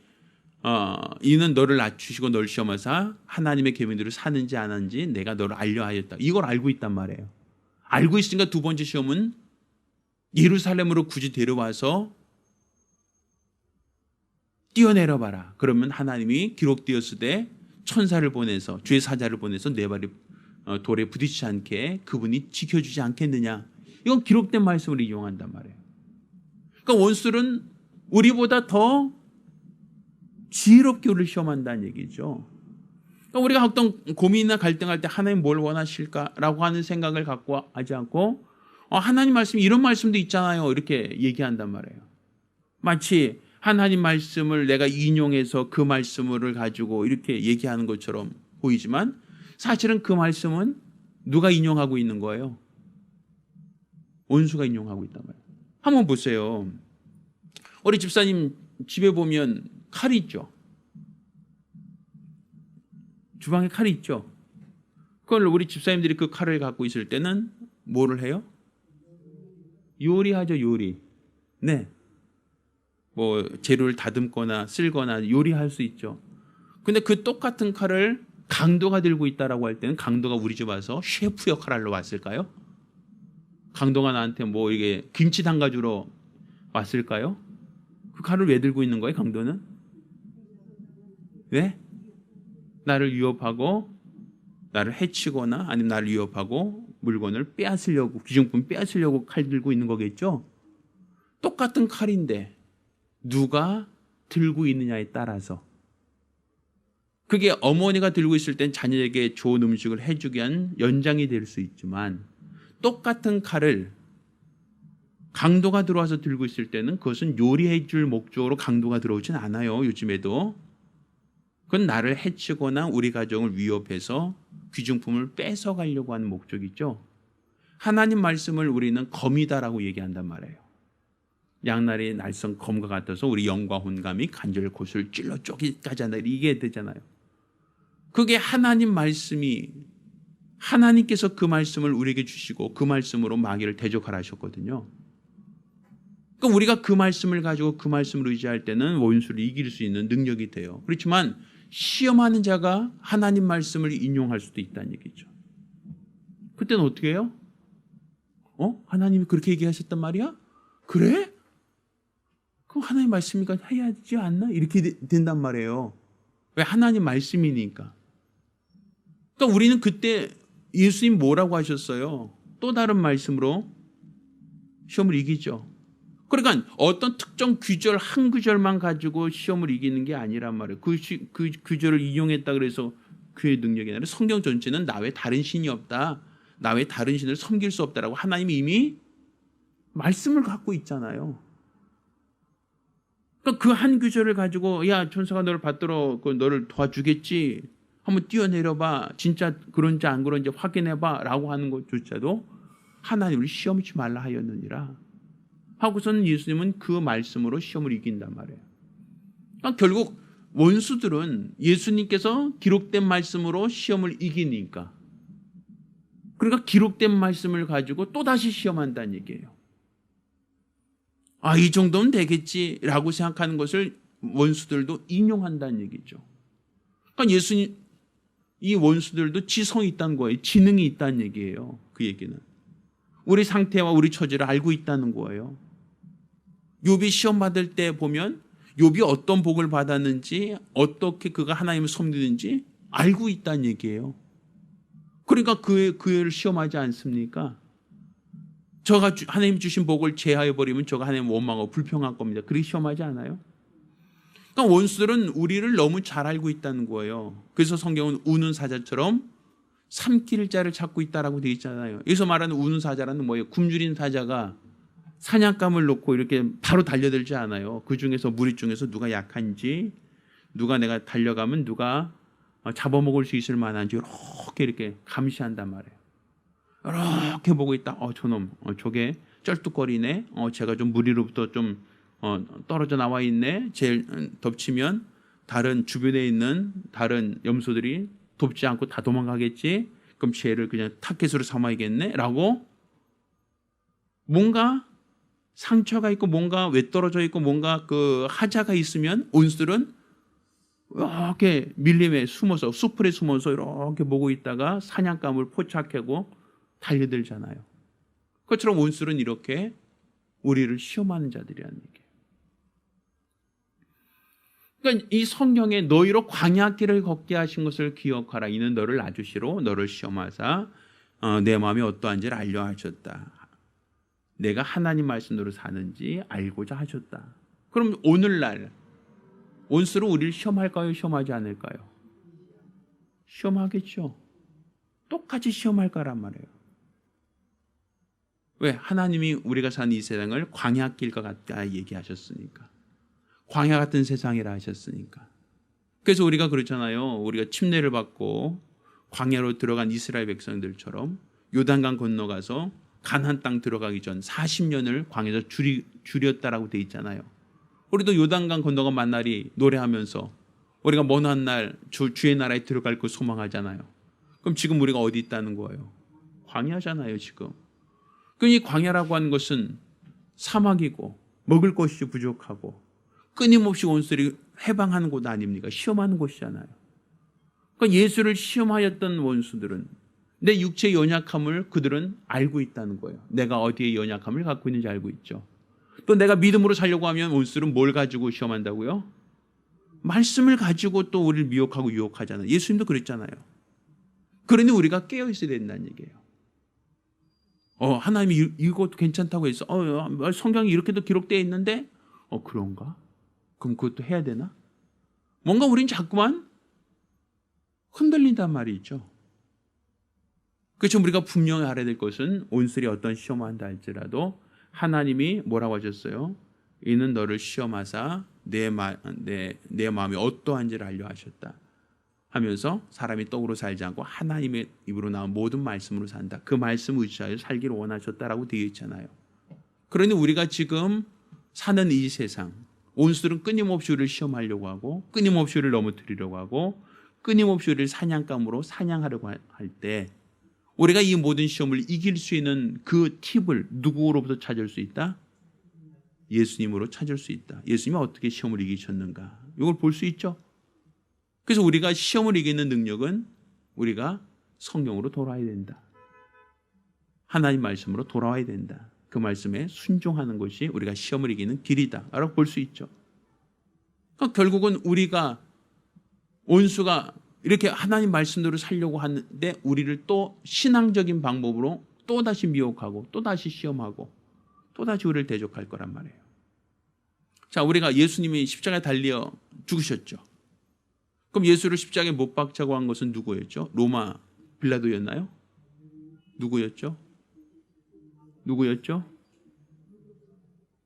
이는 너를 낮추시고 너를 시험하사 하나님의 계명대로 사는지 안 하는지 내가 너를 알려하였다. 이걸 알고 있단 말이에요. 알고 있으니까 두 번째 시험은 예루살렘으로 굳이 데려와서 뛰어내려봐라. 그러면 하나님이 기록되었으되 천사를 보내서 주의 사자를 보내서 내 발이 돌에 부딪히지 않게 그분이 지켜주지 않겠느냐. 이건 기록된 말씀을 이용한단 말이에요. 그러니까 원수는 우리보다 더 지혜롭게 우리를 시험한다는 얘기죠. 그러니까 우리가 어떤 고민이나 갈등할 때 하나님 뭘 원하실까라고 하는 생각을 갖고 하지 않고 하나님 말씀 이런 말씀도 있잖아요. 이렇게 얘기한단 말이에요. 마치 하나님 말씀을 내가 인용해서 그 말씀을 가지고 이렇게 얘기하는 것처럼 보이지만 사실은 그 말씀은 누가 인용하고 있는 거예요? 원수가 인용하고 있단 말이에요. 한번 보세요. 우리 집사님 집에 보면 칼이 있죠. 주방에 칼이 있죠. 그걸 우리 집사님들이 그 칼을 갖고 있을 때는 뭐를 해요? 요리하죠, 요리. 네. 뭐 재료를 다듬거나 쓸거나 요리할 수 있죠. 근데 그 똑같은 칼을 강도가 들고 있다라고 할 때는 강도가 우리 집 와서 셰프 역할을 하러 왔을까요? 강도가 나한테 뭐 이게 김치 담가주러 왔을까요? 그 칼을 왜 들고 있는 거예요, 강도는? 왜? 나를 위협하고 나를 해치거나 아니면 나를 위협하고 물건을 빼앗으려고 귀중품 빼앗으려고 칼 들고 있는 거겠죠? 똑같은 칼인데 누가 들고 있느냐에 따라서 그게 어머니가 들고 있을 땐 자녀에게 좋은 음식을 해주기 위한 연장이 될 수 있지만 똑같은 칼을 강도가 들어와서 들고 있을 때는 그것은 요리해 줄 목적으로 강도가 들어오진 않아요. 요즘에도. 그건 나를 해치거나 우리 가정을 위협해서 귀중품을 뺏어가려고 하는 목적이죠. 하나님 말씀을 우리는 검이다라고 얘기한단 말이에요. 양날의 날선 검과 같아서 우리 영과 혼감이 간절 곳을 찔러 쪼기까지 한다. 이게 되잖아요. 그게 하나님 말씀이 하나님께서 그 말씀을 우리에게 주시고 그 말씀으로 마귀를 대적하라 하셨거든요. 그러니까 우리가 그 말씀을 가지고 그 말씀을 의지할 때는 원수를 이길 수 있는 능력이 돼요. 그렇지만 시험하는 자가 하나님 말씀을 인용할 수도 있다는 얘기죠. 그때는 어떻게 해요? 하나님이 그렇게 얘기하셨단 말이야? 그래? 그럼 하나님 말씀이니까 해야 하지 않나? 이렇게 된단 말이에요. 왜? 하나님 말씀이니까. 그러니까 우리는 그때 예수님 뭐라고 하셨어요? 또 다른 말씀으로 시험을 이기죠. 그러니까 어떤 특정 규절 한 구절만 가지고 시험을 이기는 게 아니란 말이에요. 그 규절을 이용했다 그래서 그의 능력이 아니라 성경 전체는 나 외 다른 신이 없다. 나 외에 다른 신을 섬길 수 없다라고 하나님이 이미 말씀을 갖고 있잖아요. 그러니까 그 한 구절을 가지고 야 천사가 너를 받들어 너를 도와주겠지. 한번 뛰어내려봐. 진짜 그런지 안 그런지 확인해봐. 라고 하는 것조차도 하나님을 시험치 말라 하였느니라. 하고서는 예수님은 그 말씀으로 시험을 이긴단 말이에요. 그러니까 결국 원수들은 예수님께서 기록된 말씀으로 시험을 이기니까, 그러니까 기록된 말씀을 가지고 또다시 시험한다는 얘기예요. 이 정도면 되겠지라고 생각하는 것을 원수들도 인용한다는 얘기죠. 그러니까 예수님, 이 원수들도 지성이 있다는 거예요. 지능이 있다는 얘기예요. 그 얘기는 우리 상태와 우리 처지를 알고 있다는 거예요. 욥이 시험 받을 때 보면 욥이 어떤 복을 받았는지, 어떻게 그가 하나님을 섬기는지 알고 있다는 얘기예요. 그러니까 그를 시험하지 않습니까? 저가 하나님 주신 복을 제하해버리면 저가 하나님 원망하고 불평할 겁니다. 그렇게 시험하지 않아요? 그러니까 원수들은 우리를 너무 잘 알고 있다는 거예요. 그래서 성경은 우는 사자처럼 삼킬 자를 찾고 있다라고 되어 있잖아요. 여기서 말하는 우는 사자라는 뭐예요? 굶주린 사자가 사냥감을 놓고 이렇게 바로 달려들지 않아요. 그 중에서 무리 중에서 누가 약한지, 누가 내가 달려가면 누가 잡아먹을 수 있을 만한지 이렇게 감시한단 말이에요. 이렇게 보고 있다. 저놈, 저게 쩔뚝거리네. 제가 좀 무리로부터 좀 떨어져 나와 있네. 제일 덮치면 다른 주변에 있는 다른 염소들이 돕지 않고 다 도망가겠지. 그럼 쟤를 그냥 타켓으로 삼아야겠네. 라고 뭔가 상처가 있고 뭔가 외떨어져 있고 뭔가 그 하자가 있으면 원수들은 이렇게 밀림에 숨어서 수풀에 숨어서 이렇게 보고 있다가 사냥감을 포착하고 달려들잖아요. 그것처럼 원수는 이렇게 우리를 시험하는 자들이라는 얘기예요. 그러니까 이 성경에 너희로 광야길을 걷게 하신 것을 기억하라. 이는 너를 낮으시로 너를 시험하사 내 마음이 어떠한지를 알려 하셨다. 내가 하나님 말씀대로 사는지 알고자 하셨다. 그럼 오늘날 원수로 우리를 시험할까요? 시험하지 않을까요? 시험하겠죠. 똑같이 시험할 거란 말이에요. 왜? 하나님이 우리가 사는 이 세상을 광야길과 같다 얘기하셨으니까. 광야 같은 세상이라 하셨으니까. 그래서 우리가 그렇잖아요. 우리가 침례를 받고 광야로 들어간 이스라엘 백성들처럼 요단강 건너가서 가나안 땅 들어가기 전 40년을 광야에서 줄였다라고 돼 있잖아요. 우리도 요단강 건너가 만날이 노래하면서 우리가 먼 한 날 주의 나라에 들어갈 걸 소망하잖아요. 그럼 지금 우리가 어디 있다는 거예요? 광야잖아요, 지금. 그럼 이 광야라고 하는 것은 사막이고 먹을 것이 부족하고 끊임없이 원수들이 해방하는 곳 아닙니까? 시험하는 곳이잖아요. 그러니까 예수를 시험하였던 원수들은 내 육체의 연약함을 그들은 알고 있다는 거예요. 내가 어디에 연약함을 갖고 있는지 알고 있죠. 또 내가 믿음으로 살려고 하면 원수들은 뭘 가지고 시험한다고요? 말씀을 가지고 또 우리를 미혹하고 유혹하잖아요. 예수님도 그랬잖아요. 그러니 우리가 깨어 있어야 된다는 얘기예요. 하나님이 이것도 괜찮다고 해서 성경이 이렇게도 기록되어 있는데 그런가? 그럼 그것도 해야 되나? 뭔가 우린 자꾸만 흔들린단 말이죠. 그렇죠. 우리가 분명히 알아야 될 것은 온술이 어떤 시험을 한다 할지라도 하나님이 뭐라고 하셨어요? 이는 너를 시험하사 내 마음이 어떠한지를 알려 하셨다 하면서 사람이 떡으로 살지 않고 하나님의 입으로 나온 모든 말씀으로 산다. 그 말씀 의지하여 살기를 원하셨다라고 되어 있잖아요. 그러니 우리가 지금 사는 이 세상, 온술은 끊임없이 우리를 시험하려고 하고 끊임없이 우리를 넘어뜨리려고 하고 끊임없이 우리를 사냥감으로 사냥하려고 할 때 우리가 이 모든 시험을 이길 수 있는 그 팁을 누구로부터 찾을 수 있다? 예수님으로 찾을 수 있다. 예수님이 어떻게 시험을 이기셨는가? 이걸 볼 수 있죠. 그래서 우리가 시험을 이기는 능력은 우리가 성경으로 돌아와야 된다. 하나님 말씀으로 돌아와야 된다. 그 말씀에 순종하는 것이 우리가 시험을 이기는 길이다 라고 볼 수 있죠. 그러니까 결국은 우리가 원수가 이렇게 하나님 말씀대로 살려고 하는데 우리를 또 신앙적인 방법으로 또다시 미혹하고 또다시 시험하고 또다시 우리를 대적할 거란 말이에요. 자, 우리가 예수님이 십자가에 달려 죽으셨죠. 그럼 예수를 십자가에 못 박자고 한 것은 누구였죠? 로마 빌라도였나요? 누구였죠?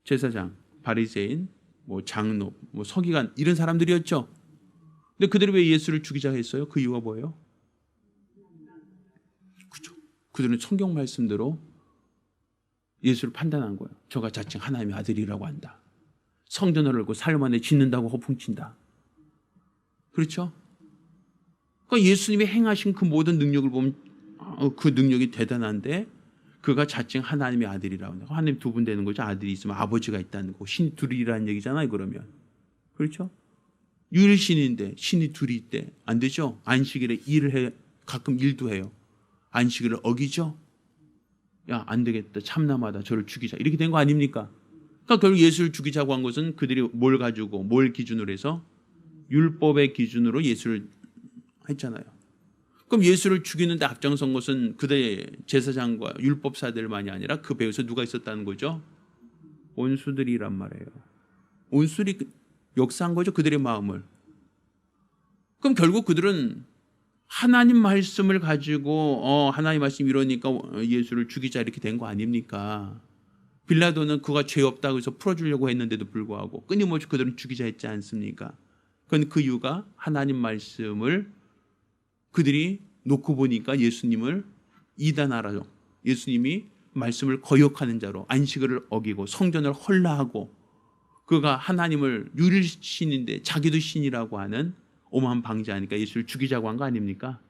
제사장, 바리새인, 뭐 장로, 뭐 서기관 이런 사람들이었죠. 근데 그들이 왜 예수를 죽이자 했어요? 그 이유가 뭐예요? 그죠? 그들은 성경 말씀대로 예수를 판단한 거예요. 저가 자칭 하나님의 아들이라고 한다. 성전을 열고 사흘 만에 짓는다고 허풍친다. 그렇죠? 그러니까 예수님이 행하신 그 모든 능력을 보면 그 능력이 대단한데 그가 자칭 하나님의 아들이라고 한다. 하나님 두 분 되는 거죠. 아들이 있으면 아버지가 있다는 거. 신이 둘이라는 얘기잖아요. 그러면. 그렇죠? 유일신인데 신이 둘이 있대. 안 되죠? 안식일에 일을 해. 가끔 일도 해요. 안식일을 어기죠? 야, 안 되겠다. 참남하다. 저를 죽이자. 이렇게 된 거 아닙니까? 그러니까 결국 예수를 죽이자고 한 것은 그들이 뭘 가지고 뭘 기준으로 해서 율법의 기준으로 예수를 했잖아요. 그럼 예수를 죽이는데 앞장선 것은 그들의 제사장과 율법사들만이 아니라 그 배후에서 누가 있었다는 거죠? 원수들이란 말이에요. 원수들이 역사한 거죠. 그들의 마음을. 그럼 결국 그들은 하나님 말씀을 가지고 하나님 말씀 이러니까 예수를 죽이자 이렇게 된 거 아닙니까? 빌라도는 그가 죄 없다고 해서 풀어주려고 했는데도 불구하고 끊임없이 그들은 죽이자 했지 않습니까? 그건 그 이유가 하나님 말씀을 그들이 놓고 보니까 예수님을 이단하라고, 예수님이 말씀을 거역하는 자로 안식일을 어기고 성전을 헐라하고 그가 하나님을 유일신인데 자기도 신이라고 하는 오만 방지하니까 예수를 죽이자고 한 거 아닙니까?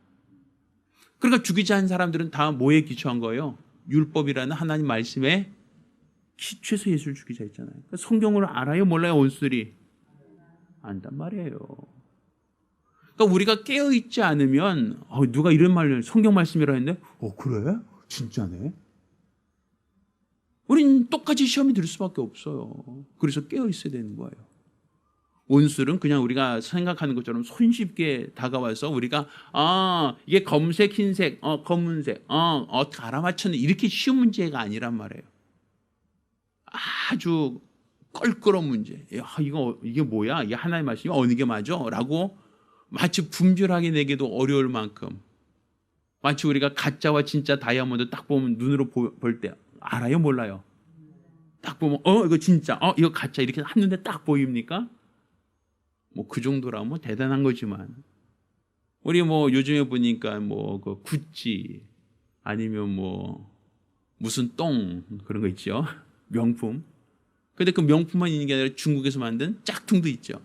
그러니까 죽이자 한 사람들은 다 뭐에 기초한 거예요? 율법이라는 하나님 말씀에 기초해서 예수를 죽이자 했잖아요. 그러니까 성경을 알아요? 몰라요? 원수들이 안단 말이에요. 그러니까 우리가 깨어있지 않으면 누가 이런 말을 성경 말씀이라 했는데 그래? 진짜네? 우린 똑같이 시험이 들 수밖에 없어요. 그래서 깨어있어야 되는 거예요. 원수는 그냥 우리가 생각하는 것처럼 손쉽게 다가와서 우리가 이게 검색, 흰색, 검은색 어떻게 알아맞혔는 이렇게 쉬운 문제가 아니란 말이에요. 아주 껄끄러운 문제. 이게 뭐야? 이게 하나님 말씀이 어느 게 맞아? 라고 마치 분별하게 내기도 어려울 만큼 마치 우리가 가짜와 진짜 다이아몬드 딱 보면 눈으로 볼 때 알아요? 몰라요? 딱 보면 이거 진짜 이거 가짜 이렇게 한눈에 딱 보입니까? 뭐 그 정도라면 대단한 거지만 우리 뭐 요즘에 보니까 뭐 그 구찌 아니면 뭐 무슨 똥 그런 거 있죠. 명품. 근데 그 명품만 있는 게 아니라 중국에서 만든 짝퉁도 있죠.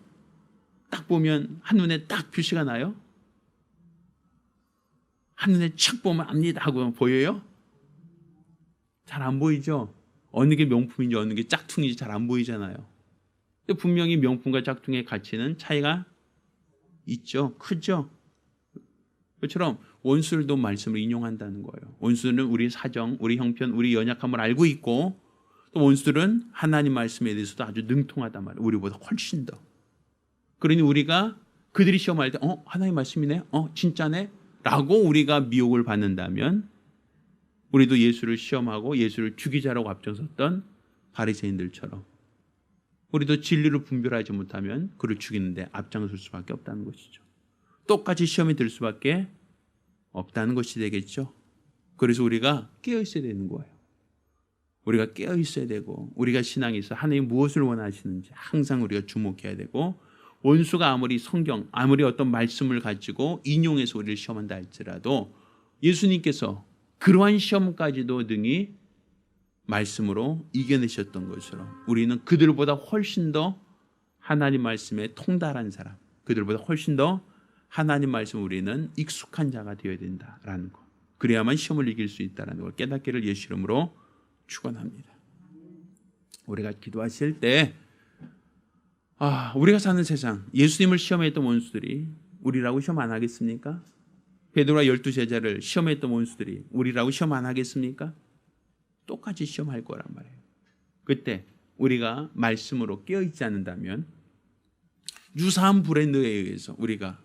딱 보면 한눈에 딱 표시가 나요. 한눈에 착 보면 압니다 하고 보여요? 잘 안 보이죠? 어느 게 명품인지 어느 게 짝퉁인지 잘 안 보이잖아요. 분명히 명품과 짝퉁의 가치는 차이가 있죠. 크죠. 그처럼 원수들도 말씀을 인용한다는 거예요. 원수는 우리 사정, 우리 형편, 우리 연약함을 알고 있고 또 원수들은 하나님 말씀에 대해서도 아주 능통하단 말이에요. 우리보다 훨씬 더. 그러니 우리가 그들이 시험할 때 하나님 말씀이네? 진짜네? 라고 우리가 미혹을 받는다면 우리도 예수를 시험하고 예수를 죽이자라고 앞장섰던 바리새인들처럼 우리도 진리를 분별하지 못하면 그를 죽이는데 앞장설 수밖에 없다는 것이죠. 똑같이 시험이 들 수밖에 없다는 것이 되겠죠. 그래서 우리가 깨어있어야 되는 거예요. 우리가 깨어있어야 되고 우리가 신앙에 있어 하나님이 무엇을 원하시는지 항상 우리가 주목해야 되고 원수가 아무리 성경, 아무리 어떤 말씀을 가지고 인용해서 우리를 시험한다 할지라도 예수님께서 그러한 시험까지도 능히 말씀으로 이겨내셨던 것처럼 우리는 그들보다 훨씬 더 하나님 말씀에 통달한 사람, 그들보다 훨씬 더 하나님 말씀 우리는 익숙한 자가 되어야 된다라는 것. 그래야만 시험을 이길 수 있다는 걸 깨닫기를 예수 이름으로 축원합니다. 우리가 기도하실 때 우리가 사는 세상 예수님을 시험했던 원수들이 우리라고 시험 안 하겠습니까? 베드로와 12제자를 시험했던 원수들이 우리라고 시험 안 하겠습니까? 똑같이 시험할 거란 말이에요. 그때 우리가 말씀으로 깨어있지 않는다면 유사한 브랜드에 의해서 우리가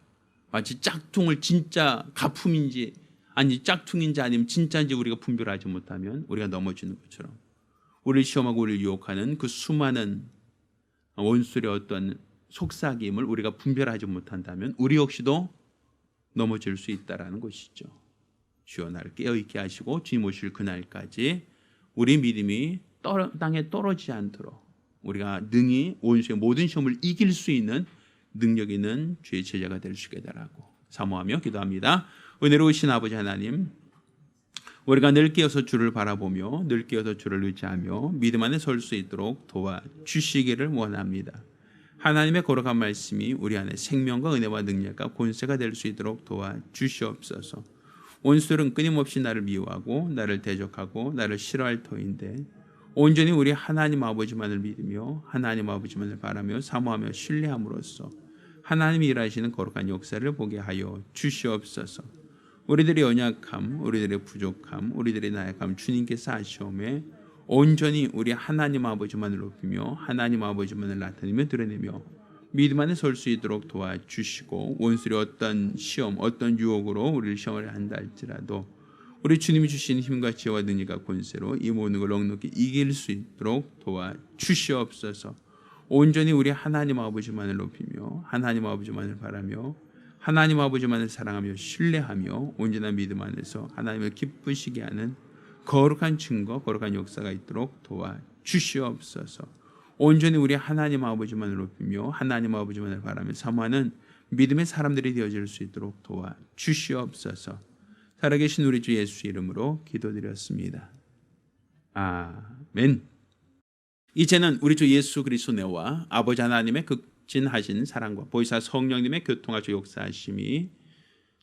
마치 짝퉁을 진짜 가품인지 아니 짝퉁인지 아니면 진짜인지 우리가 분별하지 못하면 우리가 넘어지는 것처럼 우리를 시험하고 우리를 유혹하는 그 수많은 원수의 어떤 속삭임을 우리가 분별하지 못한다면 우리 역시도 넘어질 수 있다라는 것이죠. 주여 나를 깨어있게 하시고 주님 오실 그날까지 우리 믿음이 땅에 떨어지지 않도록 우리가 능히 원수의 모든 시험을 이길 수 있는 능력 있는 주의 제자가 될 수 있게 해달라고 사모하며 기도합니다. 은혜로우신 아버지 하나님, 우리가 늘 깨어서 주를 바라보며 늘 깨어서 주를 의지하며 믿음 안에 설 수 있도록 도와주시기를 원합니다. 하나님의 거룩한 말씀이 우리 안에 생명과 은혜와 능력과 권세가 될 수 있도록 도와주시옵소서. 원수들은 끊임없이 나를 미워하고 나를 대적하고 나를 싫어할 터인데 온전히 우리 하나님 아버지만을 믿으며 하나님 아버지만을 바라며 사모하며 신뢰함으로써 하나님이 일하시는 거룩한 역사를 보게 하여 주시옵소서. 우리들의 연약함, 우리들의 부족함, 우리들의 나약함 주님께서 아시오매 온전히 우리 하나님 아버지만을 높이며 하나님 아버지만을 나타내며 드러내며 믿음 안에 설 수 있도록 도와주시고 원수의 어떤 시험, 어떤 유혹으로 우리를 시험을 한다 할지라도 우리 주님이 주신 힘과 지혜와 능력과 권세로 이 모든 걸 넉넉히 이길 수 있도록 도와주시옵소서. 온전히 우리 하나님 아버지만을 높이며 하나님 아버지만을 바라며 하나님 아버지만을 사랑하며 신뢰하며 온전한 믿음 안에서 하나님을 기쁘시게 하는 거룩한 증거, 거룩한 역사가 있도록 도와주시옵소서. 온전히 우리 하나님 아버지만을 높이며 하나님 아버지만을 바라며 사모하는 믿음의 사람들이 되어질 수 있도록 도와주시옵소서. 살아계신 우리 주 예수 이름으로 기도드렸습니다. 아멘. 이제는 우리 주 예수 그리스도 내와 아버지 하나님의 극진하신 사랑과 보혜사 성령님의 교통하시고 역사하심이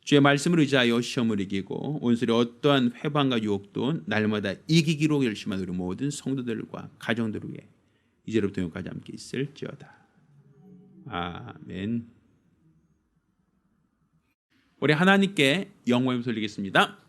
주의 말씀을 의지하여 시험을 이기고 온수의 어떠한 회방과 유혹도 날마다 이기기로 결심한 우리 모든 성도들과 가정들 위해 이제로부터 영까지 함께 있을지어다. 아멘. 우리 하나님께 영광을 돌리겠습니다.